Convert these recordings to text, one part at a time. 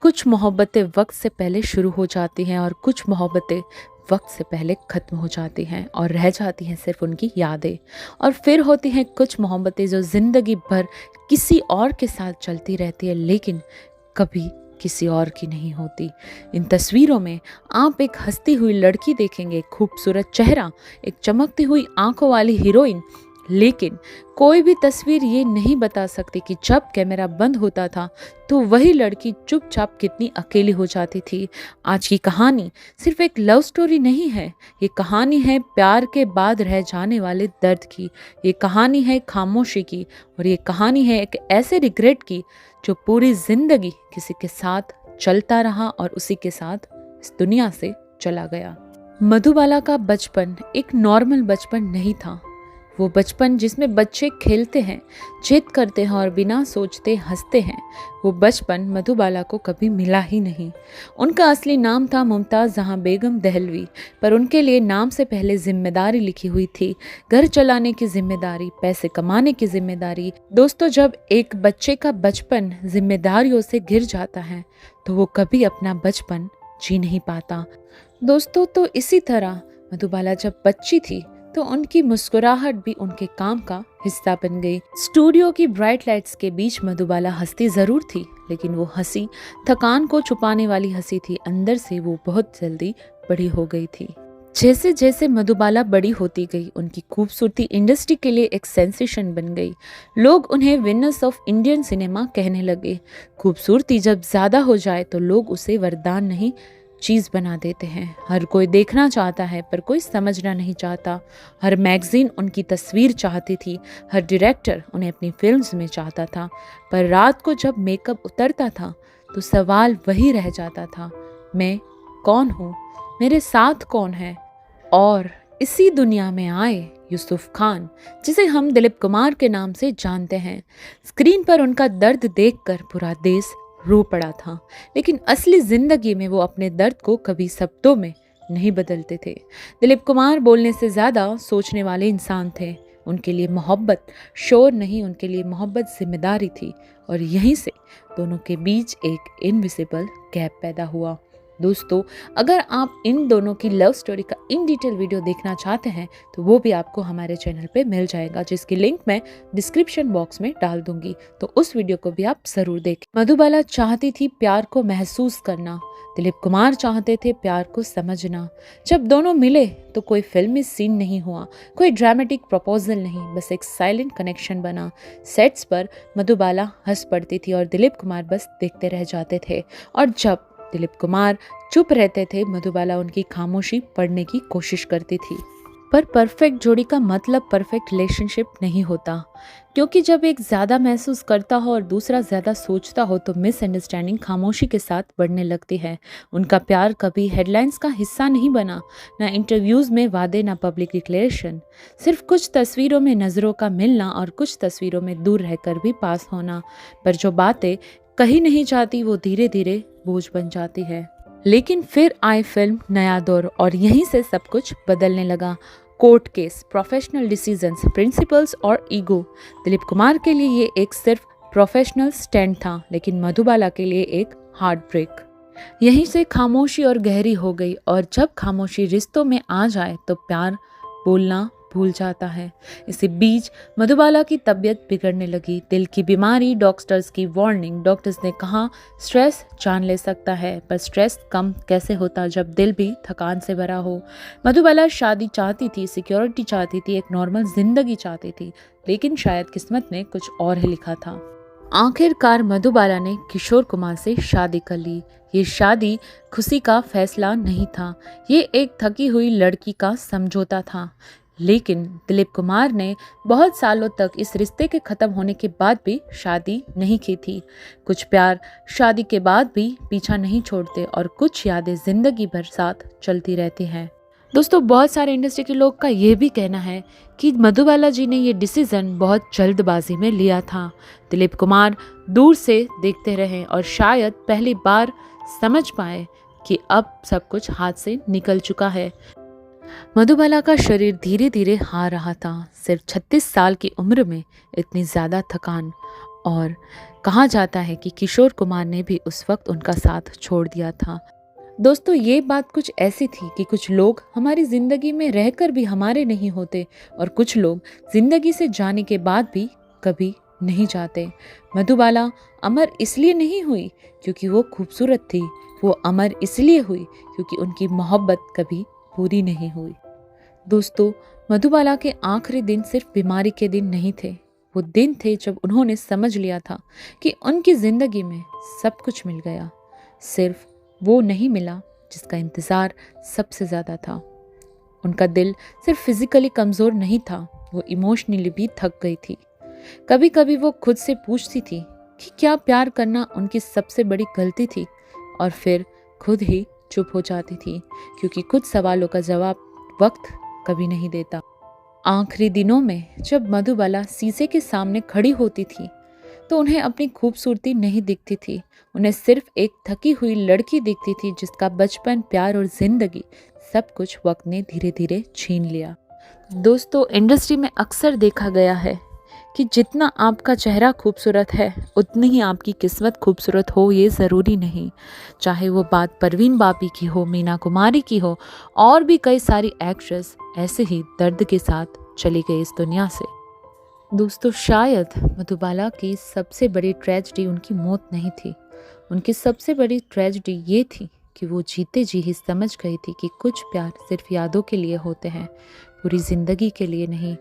कुछ मोहब्बतें वक्त से पहले शुरू हो जाती हैं और कुछ मोहब्बतें वक्त से पहले ख़त्म हो जाती हैं और रह जाती हैं सिर्फ उनकी यादें। और फिर होती हैं कुछ मोहब्बतें जो ज़िंदगी भर किसी और के साथ चलती रहती है, लेकिन कभी किसी और की नहीं होती। इन तस्वीरों में आप एक हंसती हुई लड़की देखेंगे, खूबसूरत चेहरा, एक चमकती हुई आंखों वाली हीरोइन, लेकिन कोई भी तस्वीर ये नहीं बता सकती कि जब कैमरा बंद होता था तो वही लड़की चुपचाप कितनी अकेली हो जाती थी। आज की कहानी सिर्फ एक लव स्टोरी नहीं है, ये कहानी है प्यार के बाद रह जाने वाले दर्द की, ये कहानी है खामोशी की, और ये कहानी है एक ऐसे रिग्रेट की जो पूरी जिंदगी किसी के साथ चलता रहा और उसी के साथ इस दुनिया से चला गया। मधुबाला का बचपन एक नॉर्मल बचपन नहीं था। वो बचपन जिसमें बच्चे खेलते हैं, जिद करते हैं और बिना सोचते हंसते हैं, वो बचपन मधुबाला को कभी मिला ही नहीं। उनका असली नाम था मुमताज़ जहां बेगम दहलवी, पर उनके लिए नाम से पहले जिम्मेदारी लिखी हुई थी। घर चलाने की जिम्मेदारी, पैसे कमाने की जिम्मेदारी। दोस्तों, जब एक बच्चे का बचपन जिम्मेदारियों से घिर जाता है तो वो कभी अपना बचपन जी नहीं पाता। दोस्तों, तो इसी तरह मधुबाला जब बच्ची थी तो उनकी मुस्कुराहट भी उनके काम का हिस्सा बन गई। स्टूडियो की ब्राइट लाइट्स के बीच मधुबाला हंसती जरूर थी, लेकिन वो हंसी थकान को छुपाने वाली हंसी थी। अंदर से वो बहुत जल्दी बड़ी हो गई थी। जैसे जैसे मधुबाला बड़ी होती गई, उनकी खूबसूरती इंडस्ट्री के लिए एक सेंसेशन बन गई। लोग उन्हें विनर्स ऑफ इंडियन सिनेमा कहने लगे। खूबसूरती जब ज्यादा हो जाए तो लोग उसे वरदान नहीं, चीज़ बना देते हैं। हर कोई देखना चाहता है पर कोई समझना नहीं चाहता। हर मैगजीन उनकी तस्वीर चाहती थी, हर डायरेक्टर उन्हें अपनी फिल्म्स में चाहता था। पर रात को जब मेकअप उतरता था तो सवाल वही रह जाता था, मैं कौन हूँ, मेरे साथ कौन है। और इसी दुनिया में आए यूसुफ खान, जिसे हम दिलीप कुमार के नाम से जानते हैं। स्क्रीन पर उनका दर्द देखकर पूरा देश रो पड़ा था, लेकिन असली जिंदगी में वो अपने दर्द को कभी शब्दों में नहीं बदलते थे। दिलीप कुमार बोलने से ज्यादा सोचने वाले इंसान थे। उनके लिए मोहब्बत शोर नहीं, उनके लिए मोहब्बत जिम्मेदारी थी, और यहीं से दोनों के बीच एक इनविजिबल गैप पैदा हुआ। दोस्तों, अगर आप इन दोनों की लव स्टोरी का इन डिटेल वीडियो देखना चाहते हैं तो वो भी आपको हमारे चैनल पे मिल जाएगा, जिसकी लिंक मैं डिस्क्रिप्शन बॉक्स में डाल दूंगी, तो उस वीडियो को भी आप जरूर देखें। मधुबाला चाहती थी प्यार को महसूस करना, दिलीप कुमार चाहते थे प्यार को समझना। जब दोनों मिले तो कोई फिल्मी सीन नहीं हुआ, कोई ड्रामेटिक प्रपोजल नहीं, बस एक साइलेंट कनेक्शन बना। सेट्स पर मधुबाला हंस पड़ती थी और दिलीप कुमार बस देखते रह जाते थे, और जब दिलीप कुमार चुप रहते थे मधुबाला उनकी खामोशी पढ़ने की कोशिश करती थी। पर परफेक्ट जोड़ी का मतलब परफेक्ट रिलेशनशिप नहीं होता, क्योंकि जब एक ज़्यादा महसूस करता हो और दूसरा ज़्यादा सोचता हो तो मिसअंडरस्टैंडिंग खामोशी के साथ बढ़ने लगती है। उनका प्यार कभी हेडलाइंस का हिस्सा नहीं बना, ना इंटरव्यूज़ में वादे, ना पब्लिक डिक्लेरेशन। सिर्फ कुछ तस्वीरों में नज़रों का मिलना और कुछ तस्वीरों में दूर रहकर भी पास होना। पर जो बातें कहीं नहीं जाती वो धीरे धीरे बोझ बन जाती है। लेकिन फिर आई फिल्म नया दौर, और यहीं से सब कुछ बदलने लगा। Court case, professional decisions, principles और ईगो। दिलीप कुमार के लिए ये एक सिर्फ प्रोफेशनल स्टैंड था, लेकिन मधुबाला के लिए एक हार्ट ब्रेक। यहीं से खामोशी और गहरी हो गई, और जब खामोशी रिश्तों में आ जाए तो प्यार बोलना भूल जाता है। इसी बीच मधुबाला की तबीयत बिगड़ने लगी। दिल की बीमारी, डॉक्टर्स की वार्निंग। डॉक्टर्स ने कहा स्ट्रेस जान ले सकता है, पर स्ट्रेस कम कैसे होता जब दिल भी थकान से भरा हो। मधुबाला शादी चाहती थी, सिक्योरिटी चाहती थी, एक नॉर्मल जिंदगी चाहती थी, लेकिन शायद किस्मत ने कुछ और ही लिखा था। आखिरकार मधुबाला ने किशोर कुमार से शादी कर ली। ये शादी खुशी का फैसला नहीं था, ये एक थकी हुई लड़की का समझौता था। लेकिन दिलीप कुमार ने बहुत सालों तक इस रिश्ते के ख़त्म होने के बाद भी शादी नहीं की थी। कुछ प्यार शादी के बाद भी पीछा नहीं छोड़ते, और कुछ यादें ज़िंदगी भर साथ चलती रहती हैं। दोस्तों, बहुत सारे इंडस्ट्री के लोग का ये भी कहना है कि मधुबाला जी ने ये डिसीज़न बहुत जल्दबाजी में लिया था। दिलीप कुमार दूर से देखते रहे और शायद पहली बार समझ पाए कि अब सब कुछ हाथ से निकल चुका है। मधुबाला का शरीर धीरे धीरे हार रहा था। सिर्फ 36 साल की उम्र में इतनी ज़्यादा थकान, और कहा जाता है कि किशोर कुमार ने भी उस वक्त उनका साथ छोड़ दिया था। दोस्तों, ये बात कुछ ऐसी थी कि कुछ लोग हमारी ज़िंदगी में रहकर भी हमारे नहीं होते और कुछ लोग ज़िंदगी से जाने के बाद भी कभी नहीं जाते। मधुबाला अमर इसलिए नहीं हुई क्योंकि वो खूबसूरत थी, वो अमर इसलिए हुई क्योंकि उनकी मोहब्बत कभी पूरी नहीं हुई। दोस्तों, मधुबाला के आखिरी दिन सिर्फ बीमारी के दिन नहीं थे, वो दिन थे जब उन्होंने समझ लिया था कि उनकी ज़िंदगी में सब कुछ मिल गया, सिर्फ वो नहीं मिला जिसका इंतज़ार सबसे ज़्यादा था। उनका दिल सिर्फ फिजिकली कमज़ोर नहीं था, वो इमोशनली भी थक गई थी। कभी कभी वो खुद से पूछती थी कि क्या प्यार करना उनकी सबसे बड़ी गलती थी, और फिर खुद ही चुप हो जाती थी क्योंकि कुछ सवालों का जवाब वक्त कभी नहीं देता। आखिरी दिनों में जब मधुबाला शीशे के सामने खड़ी होती थी तो उन्हें अपनी खूबसूरती नहीं दिखती थी, उन्हें सिर्फ एक थकी हुई लड़की दिखती थी जिसका बचपन, प्यार और जिंदगी सब कुछ वक्त ने धीरे धीरे छीन लिया। दोस्तों, इंडस्ट्री में अक्सर देखा गया है कि जितना आपका चेहरा खूबसूरत है उतनी ही आपकी किस्मत खूबसूरत हो, ये ज़रूरी नहीं। चाहे वो बात परवीन बापी की हो, मीना कुमारी की हो, और भी कई सारी एक्ट्रेस ऐसे ही दर्द के साथ चली गई इस दुनिया से। दोस्तों, शायद मधुबाला की सबसे बड़ी ट्रेजेडी उनकी मौत नहीं थी, उनकी सबसे बड़ी ट्रेजेडी ये थी कि वो जीते जी ही समझ गई थी कि कुछ प्यार सिर्फ यादों के लिए होते हैं, पूरी ज़िंदगी के लिए नहीं।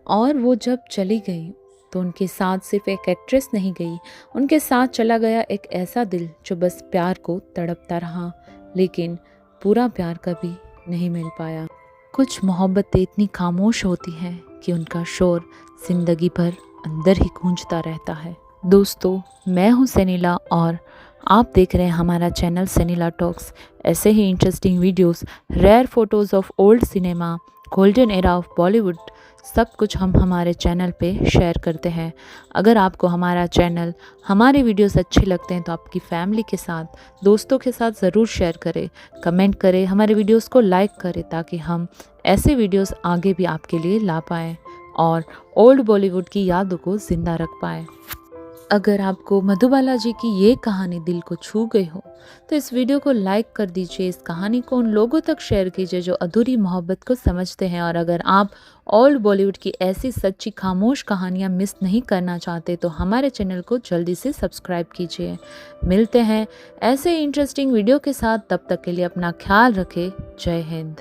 और वो जब चली गई तो उनके साथ सिर्फ एक एक्ट्रेस नहीं गई, उनके साथ चला गया एक ऐसा दिल जो बस प्यार को तड़पता रहा, लेकिन पूरा प्यार कभी नहीं मिल पाया। कुछ मोहब्बतें इतनी खामोश होती हैं कि उनका शोर जिंदगी भर अंदर ही गूंजता रहता है। दोस्तों, मैं हूँ सनीला और आप देख रहे हैं हमारा चैनल सनीला टॉक्स। ऐसे ही interesting videos, rare photos of old cinema, golden era of Bollywood, सब कुछ हम हमारे चैनल पे शेयर करते हैं। अगर आपको हमारा चैनल, हमारे वीडियोस अच्छे लगते हैं तो आपकी फैमिली के साथ, दोस्तों के साथ ज़रूर शेयर करें, कमेंट करें, हमारे वीडियोस को लाइक करें ताकि हम ऐसे वीडियोस आगे भी आपके लिए ला पाएँ और ओल्ड बॉलीवुड की यादों को ज़िंदा रख पाएँ। अगर आपको मधुबाला जी की ये कहानी दिल को छू गई हो तो इस वीडियो को लाइक कर दीजिए, इस कहानी को उन लोगों तक शेयर कीजिए जो अधूरी मोहब्बत को समझते हैं। और अगर आप ओल्ड बॉलीवुड की ऐसी सच्ची खामोश कहानियाँ मिस नहीं करना चाहते तो हमारे चैनल को जल्दी से सब्सक्राइब कीजिए। मिलते हैं ऐसे इंटरेस्टिंग वीडियो के साथ, तब तक के लिए अपना ख्याल रखें। जय हिंद।